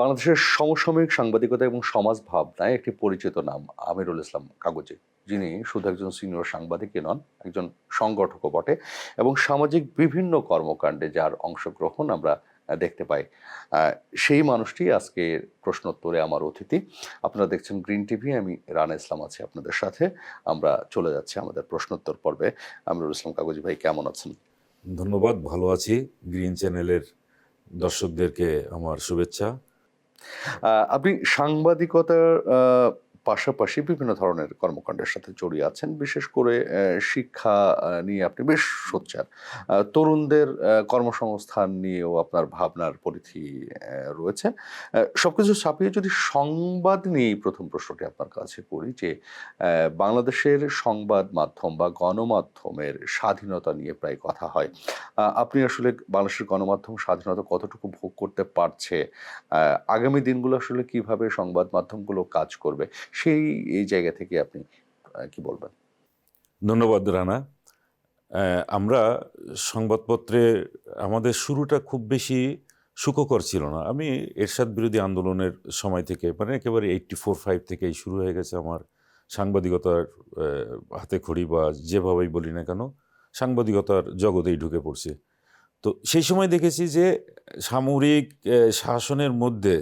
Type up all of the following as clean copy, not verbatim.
বাংলাদেশের সমসাময়িক সাংবাদিকতা এবং সমাজ ভাবনায় একটি পরিচিত নাম আমিরুল ইসলাম কাগজি, যিনি শুধু একজন সিনিয়র সাংবাদিকই নন, একজন সংগঠকও বটে এবং সামাজিক বিভিন্ন কর্মকাণ্ডে যার অংশগ্রহণ আমরা দেখতে পাই। সেই মানুষটি আজকে প্রশ্নোত্তরে আমার অতিথি। আপনারা দেখছেন গ্রিন টিভি, আমি রানা ইসলাম আছি আপনাদের সাথে। আমরা চলে যাচ্ছি আমাদের প্রশ্নোত্তর পর্বে। আমিরুল ইসলাম কাগজি ভাই, কেমন আছেন? ধন্যবাদ, ভালো আছি। গ্রিন চ্যানেলের দর্শকদেরকে আমার শুভেচ্ছা। আপনি সাংবাদিকতার পাশাপাশি বিভিন্ন ধরনের কর্মকাণ্ডের সাথে জড়িয়ে আছেন। বিশেষ করে শিক্ষা নিয়ে আপনি বেশ সোচ্চার। তরুণদের কর্মসংস্থান নিয়েও আপনার ভাবনার পরিধি রয়েছে। সবকিছু ছাপিয়ে যদি সংবাদ নিয়েই প্রথম প্রশ্নটি আপনার কাছে করি যে, বাংলাদেশের সংবাদ মাধ্যম বা গণমাধ্যমের স্বাধীনতা নিয়ে প্রায় কথা হয়। আপনি আসলে বাংলাদেশের গণমাধ্যম স্বাধীনতা কতটুকু ভোগ করতে পারছে? আগামী দিনগুলো আসলে কিভাবে সংবাদ মাধ্যমগুলো কাজ করবে, এই জায়গা থেকে আপনি কি বলবেন? ধন্যবাদ রানা। আমরা সংবাদপত্রে আমাদের শুরুটা খুব বেশি সুখকর ছিল না। আমি এরশাদ বিরোধী আন্দোলনের সময় থেকে, মানে একেবারে 84-85 থেকেই শুরু হয়ে গেছে আমার সাংবাদিকতার হাতেখড়ি, বা যেভাবেই বলি না কেন, সাংবাদিকতার জগতেই ঢুকে পড়ছি। তো সেই সময় দেখেছি যে সামরিক শাসনের মধ্যে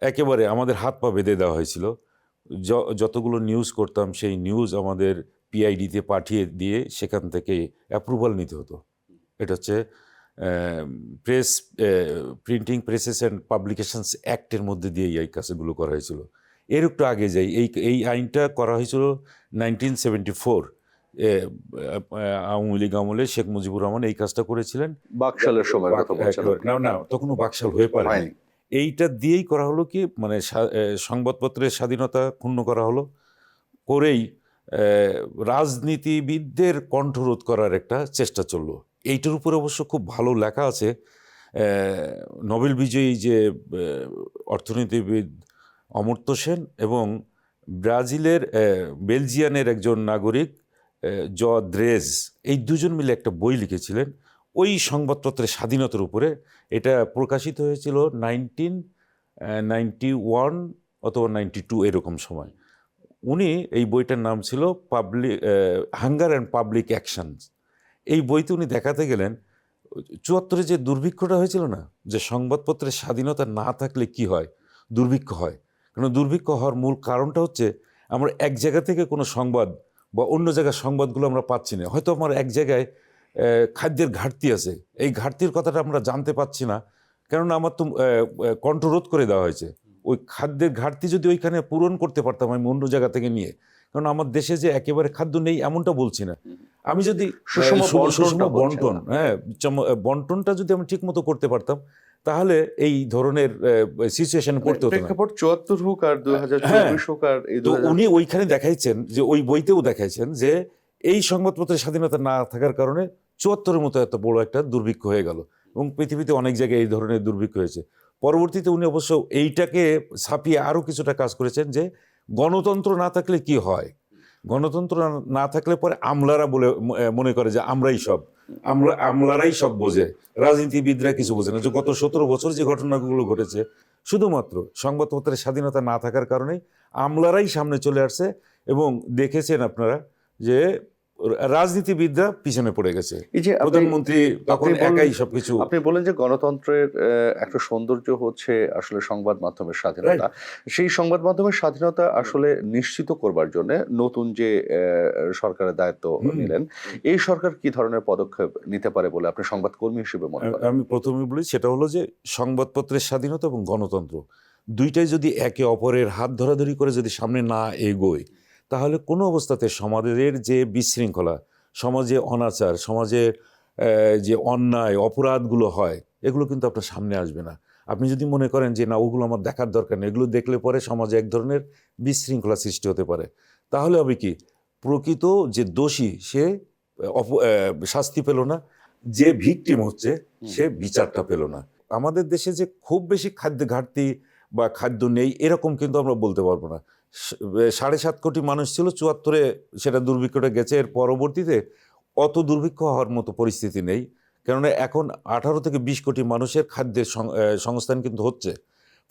একেবারে আমাদের হাত পা বেঁধে দেওয়া হয়েছিল। যতগুলো নিউজ করতাম সেই নিউজ আমাদের পিআইডিতে পাঠিয়ে দিয়ে সেখান থেকে অ্যাপ্রুভাল নিতে হতো। এটা হচ্ছে press printing presses and publications অ্যাক্টের মধ্যে দিয়েই এই কাজগুলো করা হয়েছিল। এর একটু আগে যাই, এই আইনটা করা হয়েছিল 1974। আওয়ামী লীগ আমলে শেখ মুজিবুর রহমান এই কাজটা করেছিলেন। বাকশালের সময় কথা বলছেন? না, তখনও বাকশাল হয়ে পারেনি। এইটা দিয়েই করা হলো কি, মানে সংবাদপত্রের স্বাধীনতা ক্ষুণ্ণ করা হলো, করেই রাজনীতিবিদদের কণ্ঠরোধ করার একটা চেষ্টা চললো। এইটার উপরে অবশ্য খুব ভালো লেখা আছে। নোবেল বিজয়ী যে অর্থনীতিবিদ অমর্ত্য সেন এবং ব্রাজিলের বেলজিয়ানের একজন নাগরিক জ দ্রেজ, এই দুজন মিলে একটা বই লিখেছিলেন ওই সংবাদপত্রের স্বাধীনতার উপরে। এটা প্রকাশিত হয়েছিল 1991 অথবা 92 এরকম সময়। উনি এই বইটার নাম ছিল হাঙ্গার অ্যান্ড পাবলিক অ্যাকশনস। এই বইতে উনি দেখাতে গেলেন 74-এ যে দুর্ভিক্ষটা হয়েছিল না, যে সংবাদপত্রের স্বাধীনতা না থাকলে কি হয়, দুর্ভিক্ষ হয়। কারণ দুর্ভিক্ষ হওয়ার মূল কারণটা হচ্ছে আমরা এক জায়গা থেকে কোনো সংবাদ বা অন্য জায়গার সংবাদগুলো আমরা পাচ্ছি না। হয়তো আমার এক জায়গায় খাদ্যের ঘাটতি আছে, এই ঘাটতির কথাটা আমরা জানতে পাচ্ছি না, কেননা আমার তো কণ্ঠরোধ করে দেওয়া হয়েছে। ওই খাদ্যের ঘাটতি যদি ওইখানে পূরণ করতে পারতাম আমি অন্য জায়গা থেকে নিয়ে, কারণ আমার দেশে যে একেবারে খাদ্য নেই এমনটা বলছি না, আমি যদি সুষম বন্টন, বন্টনটা যদি আমি ঠিক মতো করতে পারতাম, তাহলে এই ধরনের সিচুয়েশন পড়তে হতো না। 74 হোক আর 2024 হোক আর তো উনি ওইখানে দেখাইছেন, যে ওই বইতেও দেখাইছেন যে এই সংবাদপত্রের স্বাধীনতা না থাকার কারণে 74-এর মতো এত বড় একটা দুর্ভিক্ষ হয়ে গেল, এবং পৃথিবীতে অনেক জায়গায় এই ধরনের দুর্ভিক্ষ হয়েছে। পরবর্তীতে উনি অবশ্য এইটাকে ছাপিয়ে আরও কিছুটা কাজ করেছেন, যে গণতন্ত্র না থাকলে কি হয়, গণতন্ত্র না থাকলে পরে আমলারা মনে করে যে আমলারাই সব বোঝে, রাজনীতিবিদরা কিছু বোঝে না। যে গত 17 বছর যে ঘটনাগুলো ঘটেছে, শুধুমাত্র সংবাদপত্রের স্বাধীনতা না থাকার কারণেই আমলারাই সামনে চলে আসছে, এবং দেখেছেন আপনারা যে রাজনীতিবিদরা পিছনে পড়ে গেছে। এই যে প্রধানমন্ত্রী তখন একাই সবকিছু। আপনি বলেন যে গণতন্ত্রের একটা সৌন্দর্য হচ্ছে আসলে সংবাদ মাধ্যমের স্বাধীনতা। সেই সংবাদ মাধ্যমের স্বাধীনতা আসলে নিশ্চিত করবার জন্য নতুন যে সরকারের দায়িত্ব নিলেন, এই সরকার কি ধরনের পদক্ষেপ নিতে পারে বলে আপনি সংবাদকর্মী হিসেবে মনে করেন? আমি প্রথমে বলি, সেটা হলো যে সংবাদপত্রের স্বাধীনতা এবং গণতন্ত্র দুইটাই যদি একে অপরের হাত ধরাধরি করে যদি সামনে না এগোয়, তাহলে কোনো অবস্থাতে সমাজের যে বিশৃঙ্খলা, সমাজে অনাচার, সমাজের যে অন্যায় অপরাধগুলো হয়, এগুলো কিন্তু আপনার সামনে আসবে না। আপনি যদি মনে করেন যে না, ওগুলো আমার দেখার দরকার নেই, এগুলো দেখলে পরে সমাজে এক ধরনের বিশৃঙ্খলা সৃষ্টি হতে পারে, তাহলে হবে কি, প্রকৃত যে দোষী সে শাস্তি পেল না, যে ভিকটিম হচ্ছে সে বিচারটা পেল না। আমাদের দেশে যে খুব বেশি খাদ্য ঘাটতি বা খাদ্য নেই এরকম কিন্তু আমরা বলতে পারবো না। 7.5 কোটি মানুষ ছিল 74-এ, সেটা দুর্ভিক্ষটা গেছে। এর পরবর্তীতে অত দুর্ভিক্ষ হওয়ার মতো পরিস্থিতি নেই, কেননা এখন 18 থেকে 20 কোটি মানুষের খাদ্যের সংস্থান কিন্তু হচ্ছে।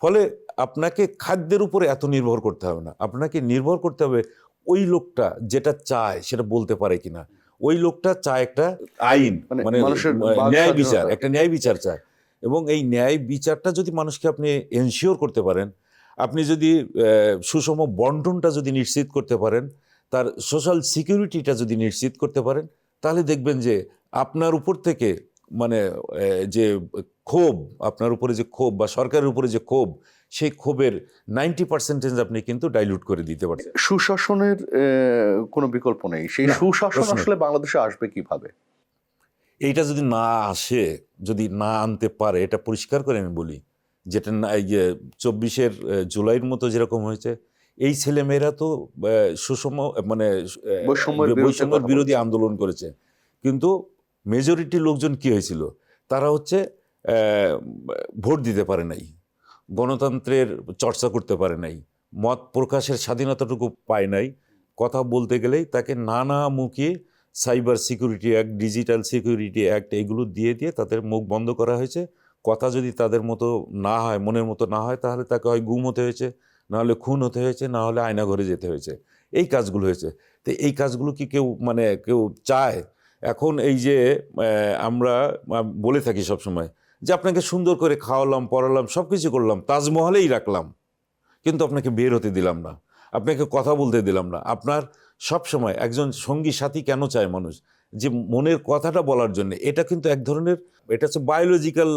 ফলে আপনাকে খাদ্যের উপরে এত নির্ভর করতে হবে না, আপনাকে নির্ভর করতে হবে ওই লোকটা যেটা চায় সেটা বলতে পারে কিনা। ওই লোকটা চায় একটা আইন, মানে মানুষের বাক ন্যায় বিচার, স্বাধীনতা। একটা ন্যায় বিচার চায়। এবং এই ন্যায় বিচারটা যদি মানুষকে আপনি এনশিওর করতে পারেন, আপনি যদি সুষম বন্টনটা যদি নিশ্চিত করতে পারেন, তার সোশ্যাল সিকিউরিটিটা যদি নিশ্চিত করতে পারেন, তাহলে দেখবেন যে আপনার উপর থেকে মানে যে ক্ষোভ, আপনার উপরে যে ক্ষোভ বা সরকারের উপরে যে ক্ষোভ, সেই ক্ষোভের 90% আপনি কিন্তু ডাইলুট করে দিতে পারছেন। সুশাসনের কোনো বিকল্প নেই। সেই না, সুশাসন প্রশ্ন নেই। আসলে বাংলাদেশে আসবে কিভাবে? এইটা যদি না আসে, যদি না আনতে পারে, এটা পরিষ্কার করে আমি বলি, যেটা না এই যে 24 জুলাইয়ের মতো যেরকম হয়েছে, এই ছেলেমেয়েরা তো সুষম মানে বৈষম্যের বিরুদ্ধে বৈষম্যের কথা বিরোধী বলছে। আন্দোলন করেছে। কিন্তু মেজরিটি লোকজন কি হয়েছিল, তারা হচ্ছে ভোট দিতে পারে নাই, গণতন্ত্রের চর্চা করতে পারে নাই, মত প্রকাশের স্বাধীনতাটুকু পায় নাই। কথা বলতে গেলেই তাকে নানামুখী cyber security act, digital security act, এগুলো দিয়ে দিয়ে তাদের মুখ বন্ধ করা হয়েছে। কথা যদি তাদের মতো না হয়, মনের মতো না হয়, তাহলে তাকে হয় গুম হতে হয়েছে, না হলে খুন হতে হয়েছে, না হলে আয়নাঘরে যেতে হয়েছে। এই কাজগুলো হয়েছে। তো এই কাজগুলো কি কেউ চায়? এখন এই যে আমরা বলে থাকি সবসময় যে আপনাকে সুন্দর করে খাওয়ালাম, পড়ালাম, সব কিছু করলাম, তাজমহলেই রাখলাম, কিন্তু আপনাকে বের হতে দিলাম না, আপনাকে কথা বলতে দিলাম না। আপনার সব সময় একজন সঙ্গী সাথী কেন চায় মানুষ? যে মনের কথাটা বলার জন্য। এটা কিন্তু এক ধরনের, এটা হচ্ছে বায়োলজিক্যাল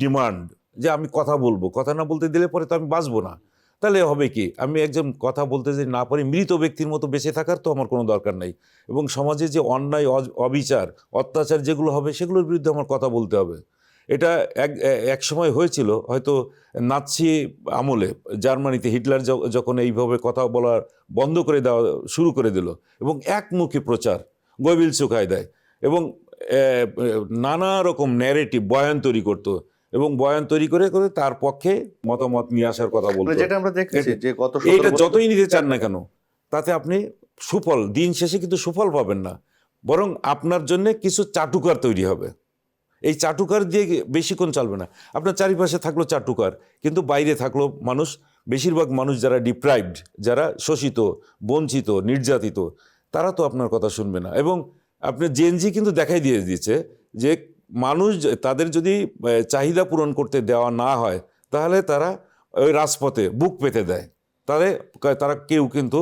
ডিমান্ড, যে আমি কথা বলবো, কথা না বলতে দিলে পরে তো আমি বাঁচবো না। তাহলে হবে কি, আমি একজন কথা বলতে যদি না পারি, মৃত ব্যক্তির মতো বেঁচে থাকার তো আমার কোনো দরকার নেই। এবং সমাজে যে অন্যায়, অবিচার, অত্যাচার যেগুলো হবে, সেগুলোর বিরুদ্ধে আমার কথা বলতে হবে। এটা এক সময় হয়েছিল হয়তো নাৎসি আমলে, জার্মানিতে হিটলার যখন এইভাবে কথা বলা বন্ধ করে দেওয়া শুরু করে দিল, এবং একমুখী প্রচার, গোয়েবিলস কায়দায়, এবং নানা রকম ন্যারেটিভ, বয়ান তৈরি করতো, এবং বয়ান তৈরি করে করে তার পক্ষে মতামত নিয়ে আসার কথা বলতো। যেটা আমরা দেখেছি যে গত এইটা 17 বছর যতই নিতে চান না কেন, তাতে আপনি সুফল, দিন শেষে কিন্তু সুফল পাবেন না, বরং আপনার জন্য কিছু চাটুকার তৈরি হবে। এই চাটুকার দিয়ে বেশিক্ষণ চলবে না। আপনার চারিপাশে থাকলো চাটুকার, কিন্তু বাইরে থাকলো মানুষ, বেশিরভাগ মানুষ যারা ডিপ্রাইভড, যারা শোষিত, বঞ্চিত, নির্যাতিত, তারা তো আপনার কথা শুনবে না। এবং আপনার জেনজি কিন্তু দেখাই দিয়ে দিয়েছে যে মানুষ তাদের যদি চাহিদা পূরণ করতে দেওয়া না হয়, তাহলে তারা ওই রাজপথে বুক পেতে দেয়। তাহলে তারা কেউ কিন্তু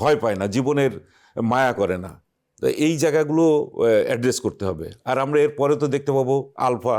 ভয় পায় না, জীবনের মায়া করে না। তো এই জায়গাগুলো অ্যাড্রেস করতে হবে। আর আমরা এর পরে তো দেখতে পাবো আলফা,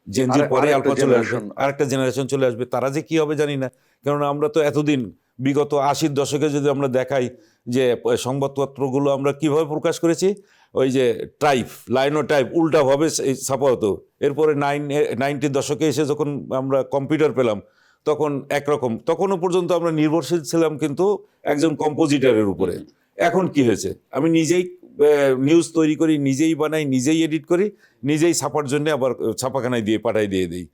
জেনজির পরে আরেকটা আলফা চলে আসবে, generation। আরেকটা জেনারেশন চলে আসবে। তারা যে কি হবে জানি না, কেননা আমরা তো এতদিন বিগত 80-র দশকে যদি আমরা দেখাই যে সংবাদপত্রগুলো আমরা কিভাবে প্রকাশ করেছি, ওই যে টাইপ, লাইনো টাইপ উল্টাভাবে ছাপা হতো। এরপরে 90-র দশকে এসে যখন আমরা কম্পিউটার পেলাম, তখন একরকম, তখনও পর্যন্ত আমরা নির্ভরশীল ছিলাম কিন্তু একজন কম্পোজিটরের উপরে। এখন কি হয়েছে, আমি নিজেই নিউজ তৈরি করি, নিজেই বানাই, নিজেই এডিট করি, নিজেই ছাপার জন্য আবার ছাপাখানায় দিয়ে পাঠাই দিয়ে দিই।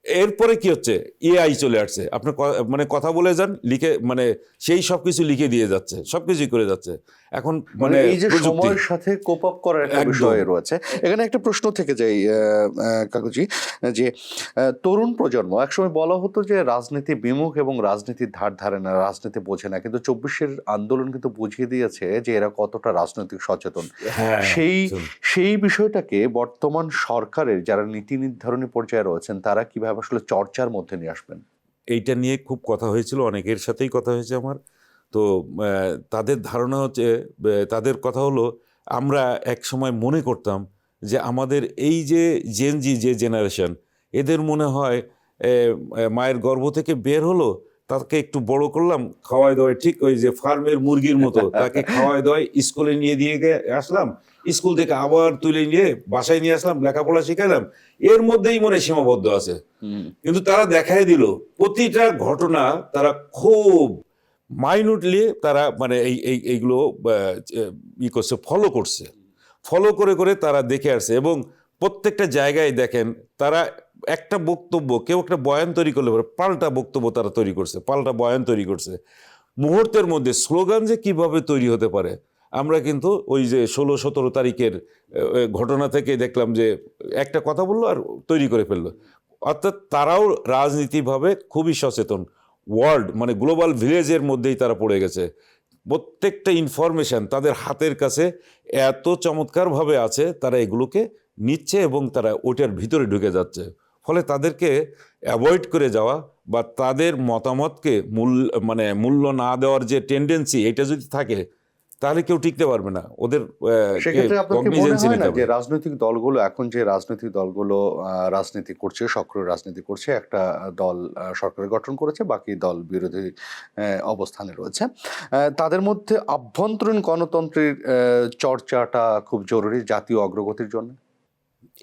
এরপরে কি হচ্ছে, এআই চলে আসছে। আপনি মানে কথা বলে যান, লিখে মানে সেই সব কিছু লিখে দিয়ে যাচ্ছে, সব কিছুই করে যাচ্ছে এখন। মানে এই যে প্রযুক্তি সময়ের সাথে কোপ আপ করার একটা একদম। বিষয় রয়েছে। এখানে একটা প্রশ্ন থেকে যাই কাকুজি, যে তরুণ প্রজন্ম, একসময় বলা হতো যে রাজনীতি বিমুখ এবং রাজনীতির ধার ধারে না, রাজনীতি বোঝে না, কিন্তু 24-এর আন্দোলন কিন্তু বুঝিয়ে দিয়েছে যে এরা কতটা রাজনৈতিক সচেতন। হ্যাঁ, সেই বিষয়টাকে বর্তমান সরকারের যারা নীতি নির্ধারণী পর্যায়ে রয়েছেন, তারা কিভাবে আসলে চর্চার মধ্যে নিয়ে আসবেন? এইটা নিয়ে খুব কথা হয়েছিল, অনেকের সাথেই কথা হয়েছে আমার। তো তাদের ধারণা হচ্ছে, তাদের কথা হলো, আমরা এক সময় মনে করতাম যে আমাদের এই যে জেনজি যে জেনারেশন, এদের মনে হয় মায়ের গর্ভ থেকে বের হলো, তাকে একটু বড় করলাম, খাওয়াই দাওয়াই ঠিক ওই যে ফার্মের মুরগির মতো, তাকে খাওয়াই দাওয়াই স্কুলে নিয়ে দিয়ে আসলাম, স্কুল থেকে আবার তুলে নিয়ে বাসায় নিয়ে আসলাম, লেখাপড়া শিখালাম, এর মধ্যেই মনে সীমাবদ্ধ আছে। কিন্তু তারা দেখাই দিল প্রতিটা ঘটনা তারা খুব মাইনুটলি তারা মানে এইগুলো করছে, ফলো করে করে তারা দেখে আসছে। এবং প্রত্যেকটা জায়গায় দেখেন তারা একটা বক্তব্য, কেউ একটা বয়ান তৈরি করলে পাল্টা বক্তব্য তারা তৈরি করছে, পাল্টা বয়ান তৈরি করছে। মুহূর্তের মধ্যে স্লোগান যে কিভাবে তৈরি হতে পারে, আমরা কিন্তু ওই যে 16-17 তারিখের ঘটনা থেকে দেখলাম যে একটা কথা বললো আর তৈরি করে ফেললো। অর্থাৎ তারাও রাজনীতিভাবে খুবই সচেতন। ওয়ার্ল্ড মানে গ্লোবাল ভিলেজের মধ্যেই তারা পড়ে গেছে। প্রত্যেকটা ইনফরমেশন তাদের হাতের কাছে এত চমৎকারভাবে আছে, তারা এগুলোকে নিচ্ছে এবং তারা ওটার ভিতরে ঢুকে যাচ্ছে। ফলে তাদেরকে অ্যাভয়েড করে যাওয়া বা তাদের মতামতকে মূল্য না দেওয়ার যে টেন্ডেন্সি, এটা যদি থাকে তাহলে কেউ টিকতে পারবে না। ওদের সেক্ষেত্রে আপনার কি মনে কগনিজেন্সি হয় নিতে না যে হবে। রাজনৈতিক দলগুলো এখন যে রাজনৈতিক দলগুলো রাজনীতি করছে, সক্রিয় রাজনীতি করছে, একটা দল সরকার গঠন করেছে, বাকি দল বিরোধী অবস্থানে রয়েছে, তাদের মধ্যে আভ্যন্তরীণ গণতন্ত্রের চর্চাটা খুব জরুরি জাতীয় অগ্রগতির জন্য?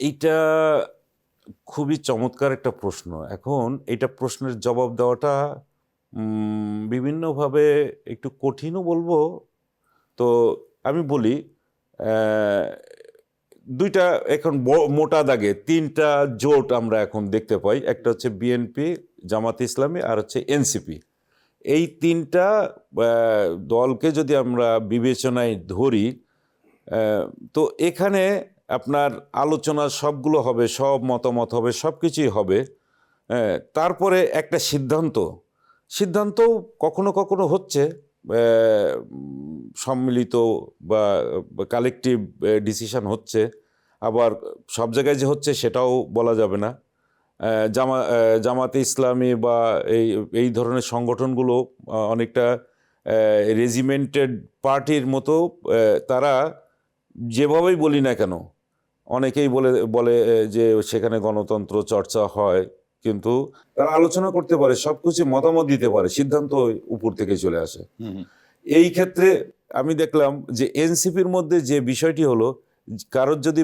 এইটা খুবই চমৎকার একটা প্রশ্ন। এখন এটা প্রশ্নের জবাব দেওয়াটা বিভিন্নভাবে একটু কঠিনও বলবো। তো আমি বলি, দুইটা এখন মোটা দাগে তিনটা জোট আমরা এখন দেখতে পাই। একটা হচ্ছে বিএনপি, জামাত ইসলামী আর হচ্ছে এনসিপি। এই তিনটা দলকে যদি আমরা বিবেচনায় ধরি, তো এখানে আপনার আলোচনা সবগুলো হবে, সব মতামত হবে, সব কিছুই হবে। তারপরে একটা সিদ্ধান্ত কখনো কখনো হচ্ছে সম্মিলিত বা কালেকটিভ ডিসিশন হচ্ছে, আবার সব জায়গায় যে হচ্ছে সেটাও বলা যাবে না। জামাতে ইসলামী বা এই ধরনের সংগঠনগুলো অনেকটা রেজিমেন্টেড পার্টির মতো। তারা যেভাবেই বলি না কেন, অনেকেই বলে বলে যে সেখানে গণতন্ত্র চর্চা হয়, কিন্তু তারা আলোচনা করতে পারে, সবকিছু মতামত দিতে পারে, সিদ্ধান্ত উপর থেকে চলে আসে। এই ক্ষেত্রে আমি দেখলাম যে এনসিপির মধ্যে যে বিষয়টি হলো, কারোর যদি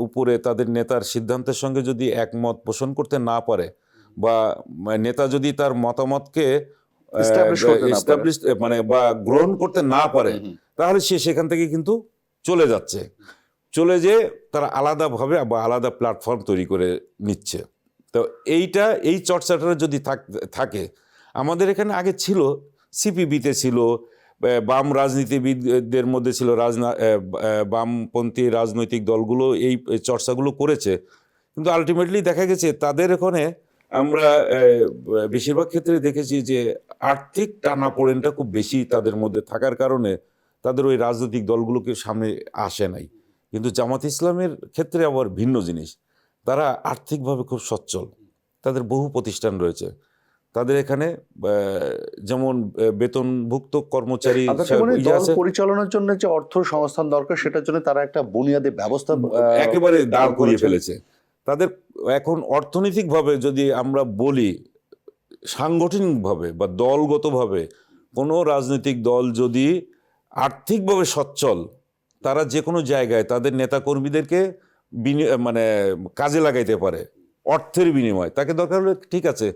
উপরে তাদের নেতার সিদ্ধান্তের সঙ্গে যদি একমত পোষণ করতে না পারে, বা নেতা যদি তার মতামতকে এস্টাবলিশ বা গ্রহণ করতে না পারে, তাহলে সে সেখান থেকে কিন্তু চলে যাচ্ছে। চলে যেয়ে তারা আলাদাভাবে বা আলাদা প্ল্যাটফর্ম তৈরি করে নিচ্ছে। তো এই চর্চাটা যদি থাকে, আমাদের এখানে আগে ছিল, সিপিবিতে ছিল, বাম রাজনীতিবিদদের মধ্যে ছিল, বামপন্থী রাজনৈতিক দলগুলো এই চর্চাগুলো করেছে, কিন্তু আলটিমেটলি দেখা গেছে তাদের ওখানে আমরা বেশিরভাগ ক্ষেত্রে দেখেছি যে আর্থিক টানাপোড়েনটা খুব বেশি তাদের মধ্যে থাকার কারণে তাদের ওই রাজনৈতিক দলগুলোকে সামনে আসে নাই। কিন্তু জামাত ইসলামের ক্ষেত্রে আবার ভিন্ন জিনিস, তারা আর্থিকভাবে খুব সচ্ছল, তাদের বহু প্রতিষ্ঠান রয়েছে, তাদের এখানে যেমন বেতনভুক্ত কর্মচারী দল পরিচালনার জন্য যে অর্থ সংস্থান দরকার, সেটার জন্য তারা একটা বুনিয়াদী ব্যবস্থা একেবারে দাঁড় করিয়ে ফেলেছে। তাদের এখন অর্থনৈতিকভাবে যদি আমরা বলি, সাংগঠনিকভাবে বা দলগতভাবে কোনো রাজনৈতিক দল যদি আর্থিকভাবে সচ্ছল, তারা যে কোনো জায়গায় তাদের নেতাকর্মীদেরকে কাজে লাগাইতে পারে অর্থের বিনিময়। তাকে দরকার হলে ঠিক আছে,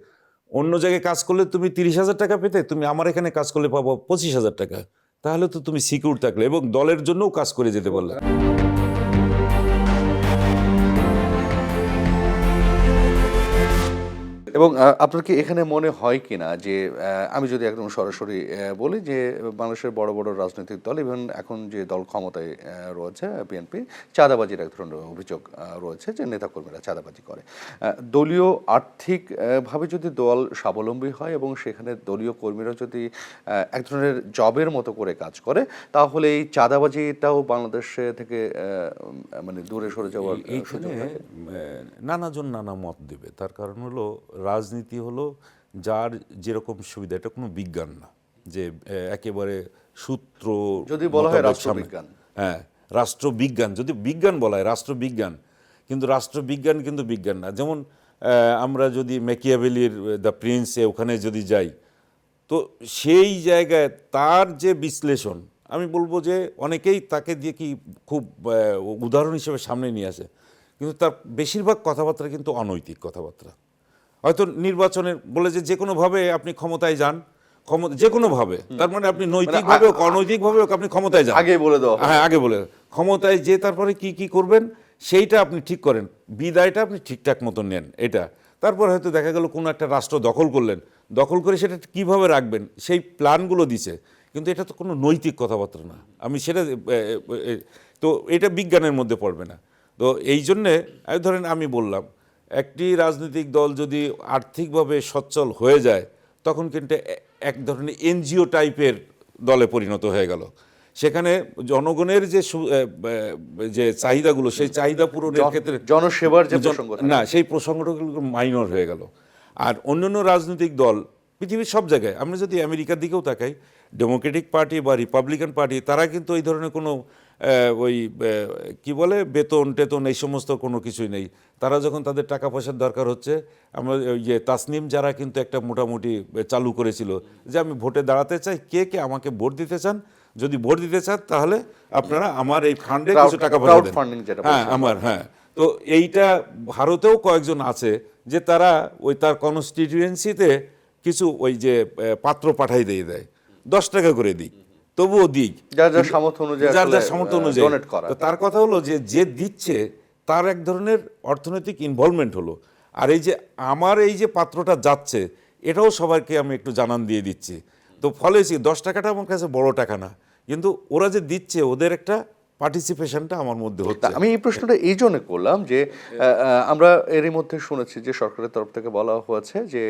অন্য জায়গায় কাজ করলে তুমি 30,000 টাকা পেতে, তুমি আমার এখানে কাজ করলে পাবো 25,000 টাকা। তাহলে তো তুমি সিকিউর থাকলে এবং দলের জন্যও কাজ করে যেতে পারলে। এবং আপনার কি এখানে মনে হয় কিনা যে, আমি যদি একদম সরাসরি বলি যে বাংলাদেশের বড় বড় রাজনৈতিক দল, ইভেন এখন যে দল ক্ষমতায় রয়েছে বিএনপি, চাঁদাবাজির এক ধরনের অভিযোগ রয়েছে যে নেতাকর্মীরা চাঁদাবাজি করে। দলীয় আর্থিকভাবে যদি দল স্বাবলম্বী হয় এবং সেখানে দলীয় কর্মীরা যদি এক ধরনের জবের মতো করে কাজ করে, তাহলে এই চাঁদাবাজিটাও বাংলাদেশে থেকে দূরে সরে যাওয়ার সুযোগ থাকে। নানাজন নানা মত দেবে, তার কারণ হলো রাজনীতি হলো যার যেরকম সুবিধা, এটা কোনো বিজ্ঞান না যে একেবারে সূত্র যদি বলা হয় রাষ্ট্রবিজ্ঞান। হ্যাঁ, রাষ্ট্রবিজ্ঞান যদি বিজ্ঞান বলা হয়, রাষ্ট্রবিজ্ঞান, কিন্তু রাষ্ট্রবিজ্ঞান কিন্তু বিজ্ঞান না। যেমন আমরা যদি ম্যাকিয়াভেলির দ্য প্রিন্সে ওখানে যদি যাই, তো সেই জায়গায় তার যে বিশ্লেষণ, আমি বলবো যে অনেকেই তাকে দিয়ে কি খুব উদাহরণ হিসেবে সামনে নিয়ে আসে, কিন্তু তার বেশিরভাগ কথাবার্তা কিন্তু অনৈতিক কথাবার্তা। হয়তো নির্বাচনের বলে যে কোনোভাবে আপনি ক্ষমতায় যান, যে কোনোভাবে, তার মানে আপনি নৈতিকভাবে হোক অনৈতিকভাবে হোক আপনি ক্ষমতায় যান, আগে বলে দাও। হ্যাঁ, আগে বলে ক্ষমতায় যে তারপরে কি করবেন সেইটা আপনি ঠিক করেন, বিদায়টা আপনি ঠিকঠাক মতো নেন। এটা তারপর হয়তো দেখা গেল কোনো একটা রাষ্ট্র দখল করলেন, দখল করে সেটা কিভাবে রাখবেন সেই প্ল্যানগুলো দিছে, কিন্তু এটা তো কোনো নৈতিক কথাবার্তা না। আমি সেটা তো এটা বিজ্ঞানের মধ্যে পড়বে না। তো এই জন্যে ধরেন আমি বললাম একটি রাজনৈতিক দল যদি আর্থিকভাবে সচ্ছল হয়ে যায় তখন কিন্তু এক ধরনের এনজিও টাইপের দলে পরিণত হয়ে গেল। সেখানে জনগণের যে চাহিদাগুলো সেই চাহিদা পূরণের ক্ষেত্রে জনসেবার যে প্রসঙ্গ না, সেই প্রসঙ্গগুলো মাইনর হয়ে গেল। আর অন্যান্য রাজনৈতিক দল পৃথিবীর সব জায়গায়, আমরা যদি আমেরিকার দিকেও তাকাই, ডেমোক্রেটিক পার্টি বা রিপাবলিকান পার্টি, তারা কিন্তু এই ধরনের কোনো কি বলে বেতন টেতন এই সমস্ত কোনো কিছুই নেই। তারা যখন তাদের টাকা পয়সার দরকার হচ্ছে, আমরা ওই যে তাসনিম যারা কিন্তু একটা মোটামুটি চালু করেছিল যে আমি ভোটে দাঁড়াতে চাই, কে কে আমাকে ভোট দিতে চান, যদি ভোট দিতে চান তাহলে আপনারা আমার এই ফান্ডে কিছু টাকা পয়সা দেন। হ্যাঁ, হ্যাঁ। তো এইটা ভারতেও কয়েকজন আছে যে তারা ওই তার কনস্টিটিউয়েন্সিতে কিছু ওই যে পাত্র পাঠাই দিয়ে দেয়, 10 টাকা করে দিক, তবুও দিক, যার যার সামর্থ্য অনুযায়ী যার যার সামর্থ্য অনুযায়ী ডোনেট করা। তো তার কথা হলো যে যে দিচ্ছে তার এক ধরনের অর্থনৈতিক ইনভলভমেন্ট হলো। আর এই যে আমার এই যে পাত্রটা যাচ্ছে এটাও সবাইকে আমি একটু জানান দিয়ে দিচ্ছি। তো ফলে 10 টাকাটা আমার কাছে বড় টাকা না, কিন্তু ওরা যে দিচ্ছে ওদের একটা পার্টিসিপেশনটা আমার মধ্যে হচ্ছে। আমি এই প্রশ্নটা এই জন্য করলাম যে আমরা এরই মধ্যে শুনেছি যে সরকারের তরফ থেকে বলা হয়েছে যে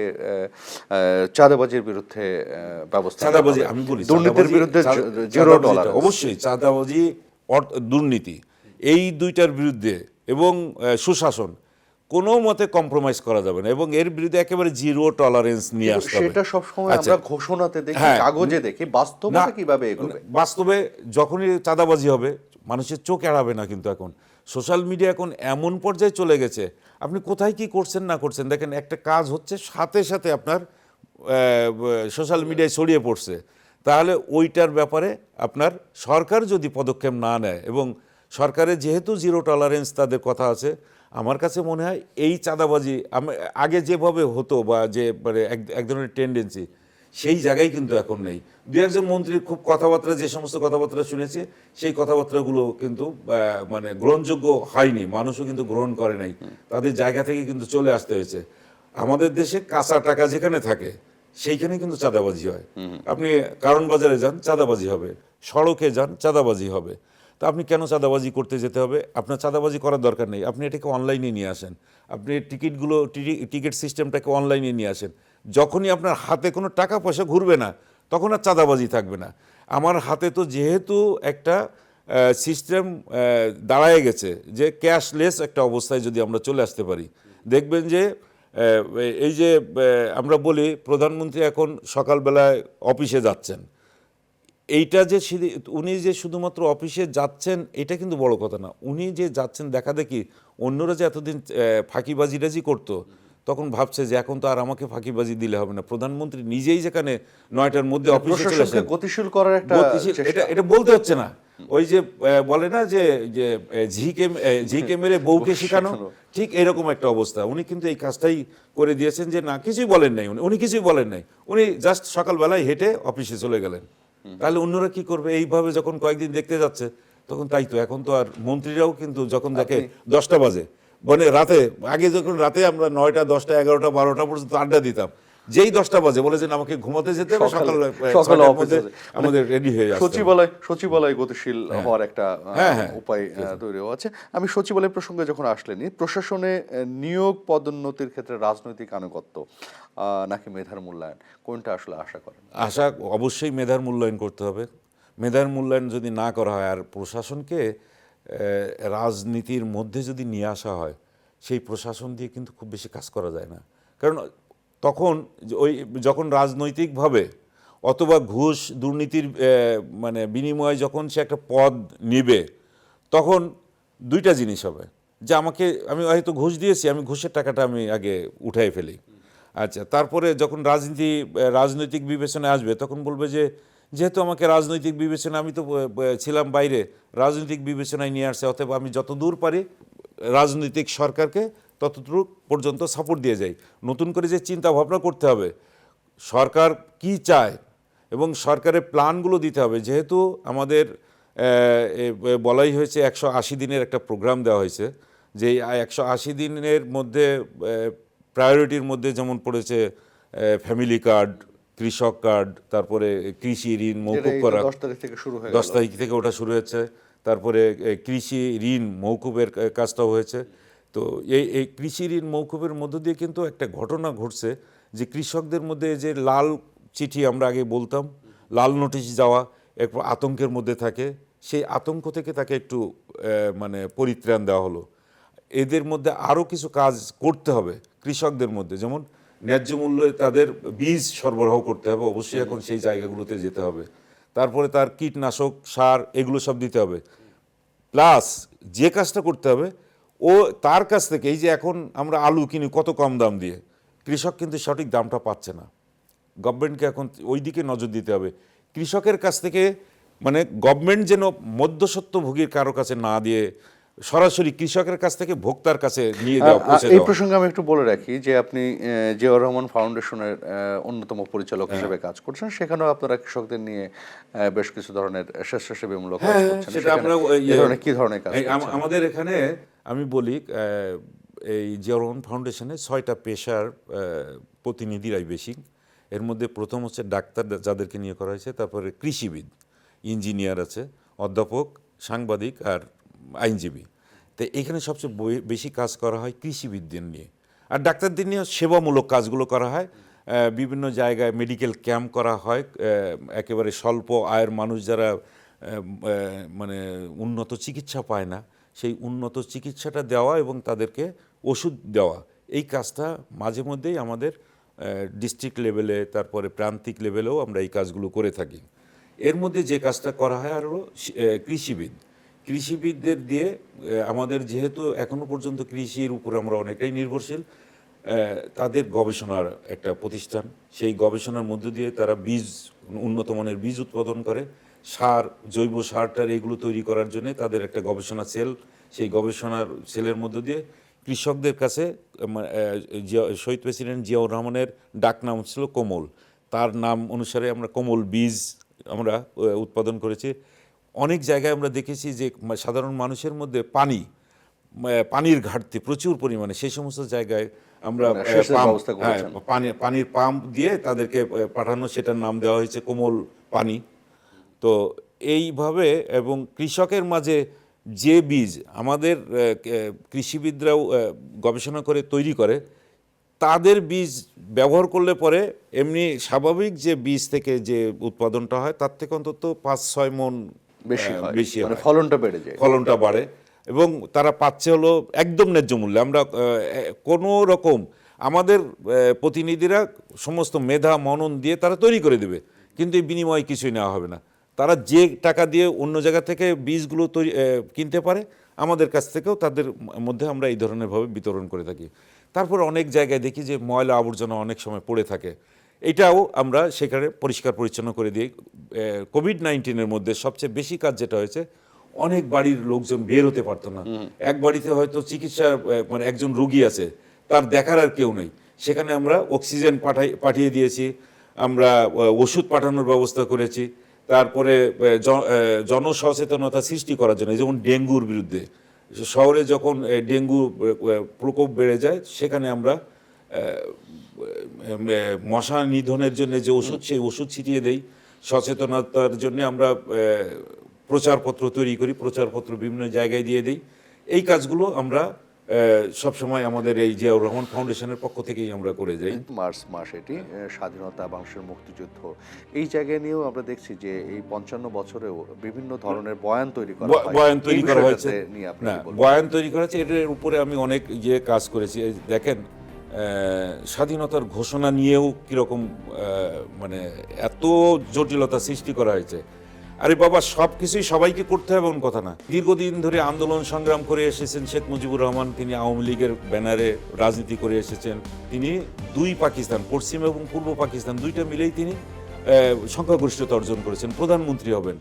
চাঁদাবাজির বিরুদ্ধে ব্যবস্থা নেওয়া চাঁদাবাজি, হবে। আমি বলি দুর্নীতির বিরুদ্ধে জিরো চাঁদাবাজিটা টলারেন্স। অবশ্যই, চাঁদাবাজি দুর্নীতি এই দুইটার বিরুদ্ধে এবং সুশাসন কোনো মতে কম্প্রোমাইজ করা যাবে না, এবং এর বিরুদ্ধে একেবারে জিরো টলারেন্স নিয়ে আসতে হবে। সেটা সবসময় আচ্ছা, আমরা ঘোষণাতে দেখি, হ্যাঁ, কাগজে দেখি, বাস্তবে না, কিভাবে এগোবে? বাস্তবে যখনই চাঁদাবাজি হবে মানুষের চোখ এড়াবে না। কিন্তু এখন সোশ্যাল মিডিয়া এখন এমন পর্যায়ে চলে গেছে, আপনি কোথায় কি করছেন না করছেন দেখেন, একটা কাজ হচ্ছে সাথে সাথে আপনার সোশ্যাল মিডিয়ায় ছড়িয়ে পড়ছে। তাহলে ওইটার ব্যাপারে আপনার সরকার যদি পদক্ষেপ না নেয়, এবং সরকারের যেহেতু জিরো টলারেন্স তাদের কথা আছে, আমার কাছে মনে হয় এই চাঁদাবাজি আগে যেভাবে হতো বা যে মানে এক ধরনের টেন্ডেন্সি, সেই জায়গায় কিন্তু এখন নেই। দু একজন মন্ত্রীর খুব কথাবার্তা, যে সমস্ত কথাবার্তা শুনেছি সেই কথাবার্তাগুলো কিন্তু মানে গ্রহণযোগ্য হয়নি, মানুষও কিন্তু গ্রহণ করে নাই, তাদের জায়গা থেকে কিন্তু চলে আসতে হয়েছে। আমাদের দেশে কাঁচা টাকা যেখানে থাকে সেইখানে কিন্তু চাঁদাবাজি হয়। আপনি কারণ বাজারে যান, চাঁদাবাজি হবে, সড়কে যান, চাঁদাবাজি হবে। তো আপনি কেন চাঁদাবাজি করতে যেতে হবে? আপনার চাঁদাবাজি করার দরকার নেই, আপনি এটাকে অনলাইনে নিয়ে আসেন, আপনি টিকিট সিস্টেমটাকে অনলাইনে নিয়ে আসেন। যখনই আপনার হাতে কোনো টাকা পয়সা ঘুরবে না তখন আর চাঁদাবাজি থাকবে না। আমার হাতে তো যেহেতু একটা সিস্টেম দাঁড়ায় গেছে যে ক্যাশলেস একটা অবস্থায় যদি আমরা চলে আসতে পারি, দেখবেন যে এই যে আমরা বলি প্রধানমন্ত্রী এখন সকালবেলায় অফিসে যাচ্ছেন, এইটা যে উনি যে শুধুমাত্র অফিসে যাচ্ছেন এটা কিন্তু বড় কথা না, উনি যে যাচ্ছেন দেখা দেখি অন্যরা যে এতদিন ফাঁকিবাজিরাজি করতো, তখন ভাবছে যে এখন তো আর আমাকে ফাঁকিবাজি দিলে হবে না, প্রধানমন্ত্রী নিজেই যেখানে 9টার মধ্যে অফিসে চলে আসেন, গতিশীল করার একটা এটা বলতে হচ্ছে না। ওই যে বলে না যে ঝিকে মেরে বউকে শেখানো, ঠিক এরকম একটা অবস্থা। উনি কিন্তু এই কাজটাই করে দিয়েছেন যে না, কিছুই বলেন নাই, উনি কিছুই বলেন নাই, উনি জাস্ট সকালবেলায় হেঁটে অফিসে চলে গেলেন। তাহলে অন্যরা কি করবে? এইভাবে যখন কয়েকদিন দেখতে যাচ্ছে তখন তাই তো এখন তো আর মন্ত্রীরাও কিন্তু যখন দেখে 10টা বাজে, মানে রাতে, আগে যখন রাতে আমরা 9টা 10টা 11টা 12টা পর্যন্ত আড্ডা দিতাম, যেই 10টা বাজে বলেছেন আমাকে ঘুমাতে যেতে হবে, সকালে আমাদের রেডি হয়ে যাচ্ছে। সচিবালয় গতিশীল হওয়ার একটা উপায় তৈরি হচ্ছে। আমি সচিবালয় প্রসঙ্গে যখন আসলেনি, প্রশাসনে নিয়োগ পদোন্নতির ক্ষেত্রে রাজনৈতিক আনুগত্য নাকি মেধার মূল্যায়ন, কোনটা আসলে আশা করেন? আশা অবশ্যই মেধার মূল্যায়ন করতে হবে। মেধার মূল্যায়ন যদি না করা হয়, আর প্রশাসনকে রাজনীতির মধ্যে যদি নিয়ে আসা হয়, সেই প্রশাসন দিয়ে কিন্তু খুব বেশি কাজ করা যায় না। কারণ তখন ওই যখন রাজনৈতিকভাবে অথবা ঘুষ দুর্নীতির মানে বিনিময়ে যখন সে একটা পদ নেবে, তখন দুইটা জিনিস হবে, যে আমি হয়তো ঘুষ দিয়েছি, আমি ঘুষের টাকাটা আমি আগে উঠাই ফেলি। আচ্ছা, তারপরে যখন রাজনৈতিক বিবেচনায় আসবে তখন বলবে যে যেহেতু আমাকে রাজনৈতিক বিবেচনা, আমি তো ছিলাম বাইরে, রাজনৈতিক বিবেচনায় নিয়ে আসছে, অতএব আমি যতদূর পারি রাজনৈতিক সরকারকে ততদূর পর্যন্ত সাপোর্ট দিয়ে যাই। নতুন করে যে চিন্তা ভাবনা করতে হবে সরকার কি চায় এবং সরকারের প্ল্যানগুলো দিতে হবে। যেহেতু আমাদের বলাই হয়েছে 180 দিনের একটা প্রোগ্রাম দেওয়া হয়েছে, যে 180 দিনের মধ্যে প্রায়োরিটির মধ্যে যেমন পড়েছে ফ্যামিলি কার্ড, কৃষক কার্ড, তারপরে কৃষি ঋণ মৌকুব করা, 10 তারিখ থেকে শুরু হয়ে 10 তারিখ থেকে ওটা শুরু হয়েছে, তারপরে কৃষি ঋণ মৌকুবের কাজটাও হয়েছে, তো এই কৃষি ঋণ মৌকুফের মধ্য দিয়ে কিন্তু একটা ঘটনা ঘটছে যে কৃষকদের মধ্যে যে লাল চিঠি আমরা আগে বলতাম, লাল নোটিশ যাওয়া একটু আতঙ্কের মধ্যে থাকে, সেই আতঙ্ক থেকে তাকে একটু মানে পরিত্রাণ দেওয়া হলো। এদের মধ্যে আরও কিছু কাজ করতে হবে কৃষকদের মধ্যে, যেমন ন্যায্য মূল্যে তাদের বীজ সরবরাহ করতে হবে, অবশ্যই এখন সেই জায়গাগুলোতে যেতে হবে। তারপরে তার কীটনাশক সার এগুলো সব দিতে হবে। প্লাস যে কাজটা করতে হবে, ও তার কাছ থেকে এই যে এখন আমরা আলু কিনি কত কম দাম দিয়ে, কৃষক কিন্তু সঠিক দামটা পাচ্ছে না। গভর্নমেন্টকে এখন ওই দিকে নজর দিতে হবে। কৃষকের কাছ থেকে মানে গভর্নমেন্ট যেন মধ্যস্বত্বভোগীর কারো কাছে না দিয়ে সরাসরি কৃষকের কাছ থেকে ভোক্তার কাছে নিয়ে দেওয়া, পৌঁছে এই দেওয়া। প্রসঙ্গে আমি একটু বলে রাখি যে আপনি জিয়াউর রহমান ফাউন্ডেশনের অন্যতম পরিচালক হিসেবে কাজ করছেন, সেখানেও আপনারা কৃষকদের নিয়ে বেশ কিছু ধরনের স্বেচ্ছাসেবীমূলক কাজ করছেন। সেটা সেখানে আমরা এই ধরনের কি ধরনের কাজ করছেন? আমাদের এখানে আমি বলি এই জিয়াউর রহমান ফাউন্ডেশনে 6টা পেশার প্রতিনিধিরাই বেশি। এর মধ্যে প্রথম হচ্ছে ডাক্তার, যাদেরকে নিয়ে করা হয়েছে, তারপরে কৃষিবিদ, ইঞ্জিনিয়ার আছে, অধ্যাপক, সাংবাদিক আর আইনজীবী। তো এখানে সবচেয়ে বেশি কাজ করা হয় কৃষিবিদদের নিয়ে, আর ডাক্তারদের নিয়ে সেবামূলক কাজগুলো করা হয়। বিভিন্ন জায়গায় মেডিকেল ক্যাম্প করা হয়, একেবারে স্বল্প আয়ের মানুষ যারা মানে উন্নত চিকিৎসা পায় না, সেই উন্নত চিকিৎসাটা দেওয়া এবং তাদেরকে ওষুধ দেওয়া, এই কাজটা মাঝে মধ্যেই আমাদের ডিস্ট্রিক্ট লেভেলে, তারপরে প্রান্তিক লেভেলেও আমরা এই কাজগুলো করে থাকি। এর মধ্যে যে কাজটা করা হয় আরও কৃষিবিদদের দিয়ে, আমাদের যেহেতু এখনো পর্যন্ত কৃষির উপর আমরা অনেকটাই নির্ভরশীল, তাদের গবেষণার একটা প্রতিষ্ঠান, সেই গবেষণার মধ্য দিয়ে তারা বীজ, উন্নত মানের বীজ উৎপাদন করে, সার, জৈব সারটার এগুলো তৈরি করার জন্য তাদের একটা গবেষণা সেল, সেই গবেষণার সেলের মধ্য দিয়ে কৃষকদের কাছে শহীদ প্রেসিডেন্ট জিয়াউর রহমানের ডাক নাম ছিল কোমল, তার নাম অনুসারে আমরা কোমল বীজ আমরা উৎপাদন করেছি। অনেক জায়গায় আমরা দেখেছি যে সাধারণ মানুষের মধ্যে পানির ঘাটতি প্রচুর পরিমাণে, সেই সমস্ত জায়গায় আমরা পানির পাম্প দিয়ে তাদেরকে পাঠানো, সেটার নাম দেওয়া হয়েছে কোমল পানি। তো এইভাবে, এবং কৃষকের মাঝে যে বীজ আমাদের কৃষিবিদরাও গবেষণা করে তৈরি করে, তাদের বীজ ব্যবহার করলে পরে এমনি স্বাভাবিক যে বীজ থেকে যে উৎপাদনটা হয় তার থেকে অন্তত 5-6 মণ বেশি হয়, ফলনটা বাড়ে, এবং তারা পাচ্ছে হলো একদম ন্যায্য মূল্যে। আমরা কোনো রকম আমাদের প্রতিনিধিরা সমস্ত মেধা মনন দিয়ে তারা তৈরি করে দেবে, কিন্তু এই বিনিময়ে কিছুই নেওয়া হবে না। তারা যে টাকা দিয়ে অন্য জায়গা থেকে বীজগুলো কিনতে পারে, আমাদের কাছ থেকেও তাদের মধ্যে আমরা এই ধরনেরভাবে বিতরণ করে থাকি। তারপর অনেক জায়গায় দেখি যে ময়লা আবর্জনা অনেক সময় পড়ে থাকে, এটাও আমরা সেখানে পরিষ্কার পরিচ্ছন্ন করে দিই। কোভিড-19-এর মধ্যে সবচেয়ে বেশি কাজ যেটা হয়েছে, অনেক বাড়ির লোকজন বের হতে পারতো না। এক বাড়িতে হয়তো চিকিৎসা মানে একজন রোগী আছে, তার দেখার আর কেউ নেই, সেখানে আমরা অক্সিজেন পাঠিয়ে দিয়েছি, আমরা ওষুধ পাঠানোর ব্যবস্থা করেছি। তারপরে জনসচেতনতা সৃষ্টি করার জন্য, যেমন ডেঙ্গুর বিরুদ্ধে, শহরে যখন ডেঙ্গু প্রকোপ বেড়ে যায়, সেখানে আমরা মশা নিধনের জন্য যে ওষুধ, সেই ওষুধ ছিটিয়ে দেই। সচেতনতার জন্য আমরা প্রচারপত্র তৈরি করি, প্রচারপত্র বিভিন্ন জায়গায় দিয়ে দিই। এই কাজগুলো আমরা সবসময় আমাদের এই জিয়াউর রহমান ফাউন্ডেশনের পক্ষ থেকেই আমরা করে যাই। মার্চ মাস এটি স্বাধীনতা, বাংলাদেশের মুক্তিযুদ্ধ, এই জায়গায় নিয়েও আমরা দেখছি যে এই 55 বছরেও বিভিন্ন ধরনের বয়ান তৈরি করা হয়। বয়ান তৈরি করা হয়েছে, বয়ান তৈরি করা হয়েছে, এটার উপরে আমি অনেক কাজ করেছি। দেখেন, স্বাধীনতার ঘোষণা নিয়েও কীরকম মানে এত জটিলতা সৃষ্টি করা হয়েছে। আরে বাবা, সব কিছুই সবাইকে করতে হবে এমন কথা না। দীর্ঘদিন ধরে আন্দোলন সংগ্রাম করে এসেছেন শেখ মুজিবুর রহমান, তিনি আওয়ামী লীগের ব্যানারে রাজনীতি করে এসেছেন। তিনি দুই পাকিস্তান, পশ্চিম এবং পূর্ব পাকিস্তান, দুইটা মিলেই তিনি সংখ্যাগরিষ্ঠতা অর্জন করেছেন, প্রধানমন্ত্রী হবেন।